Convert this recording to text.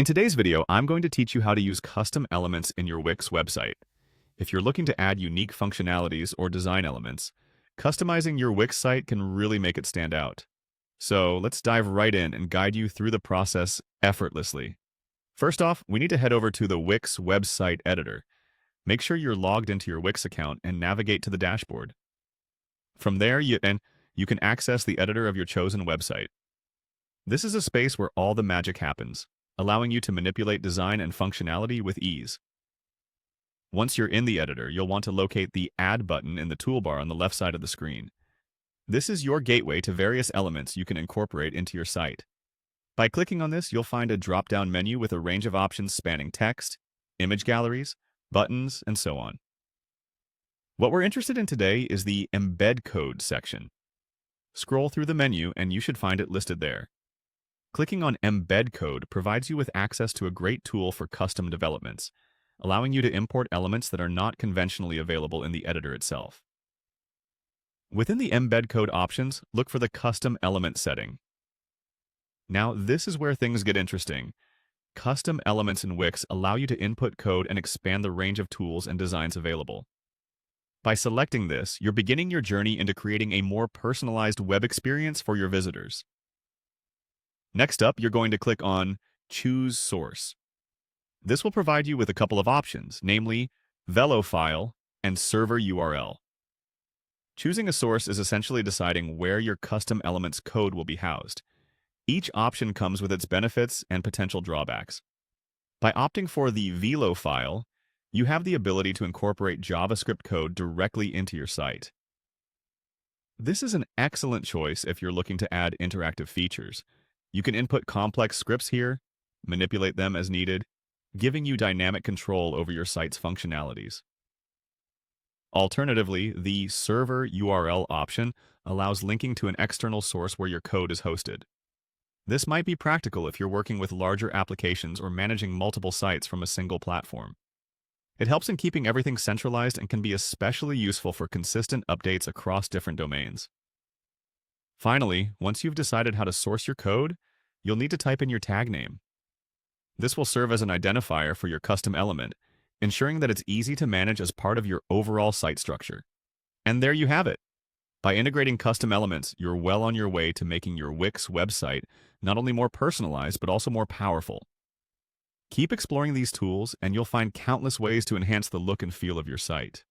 In today's video, I'm going to teach you how to use custom elements in your Wix website. If you're looking to add unique functionalities or design elements, customizing your Wix site can really make it stand out. So let's dive right in and guide you through the process effortlessly. First off, we need to head over to the Wix website editor. Make sure you're logged into your Wix account and navigate to the dashboard. From there, you can access the editor of your chosen website. This is a space where all the magic happens, allowing you to manipulate design and functionality with ease. Once you're in the editor, you'll want to locate the Add button in the toolbar on the left side of the screen. This is your gateway to various elements you can incorporate into your site. By clicking on this, you'll find a drop-down menu with a range of options spanning text, image galleries, buttons, and so on. What we're interested in today is the Embed Code section. Scroll through the menu and you should find it listed there. Clicking on Embed Code provides you with access to a great tool for custom developments, allowing you to import elements that are not conventionally available in the editor itself. Within the Embed Code options, look for the Custom Element setting. Now, this is where things get interesting. Custom elements in Wix allow you to input code and expand the range of tools and designs available. By selecting this, you're beginning your journey into creating a more personalized web experience for your visitors. Next up, you're going to click on Choose Source. This will provide you with a couple of options, namely Velo file and Server URL. Choosing a source is essentially deciding where your custom elements code will be housed. Each option comes with its benefits and potential drawbacks. By opting for the Velo file, you have the ability to incorporate JavaScript code directly into your site. This is an excellent choice if you're looking to add interactive features. You can input complex scripts here, manipulate them as needed, giving you dynamic control over your site's functionalities. Alternatively, the Server URL option allows linking to an external source where your code is hosted. This might be practical if you're working with larger applications or managing multiple sites from a single platform. It helps in keeping everything centralized and can be especially useful for consistent updates across different domains. Finally, once you've decided how to source your code, you'll need to type in your tag name. This will serve as an identifier for your custom element, ensuring that it's easy to manage as part of your overall site structure. And there you have it. By integrating custom elements, you're well on your way to making your Wix website not only more personalized, but also more powerful. Keep exploring these tools, and you'll find countless ways to enhance the look and feel of your site.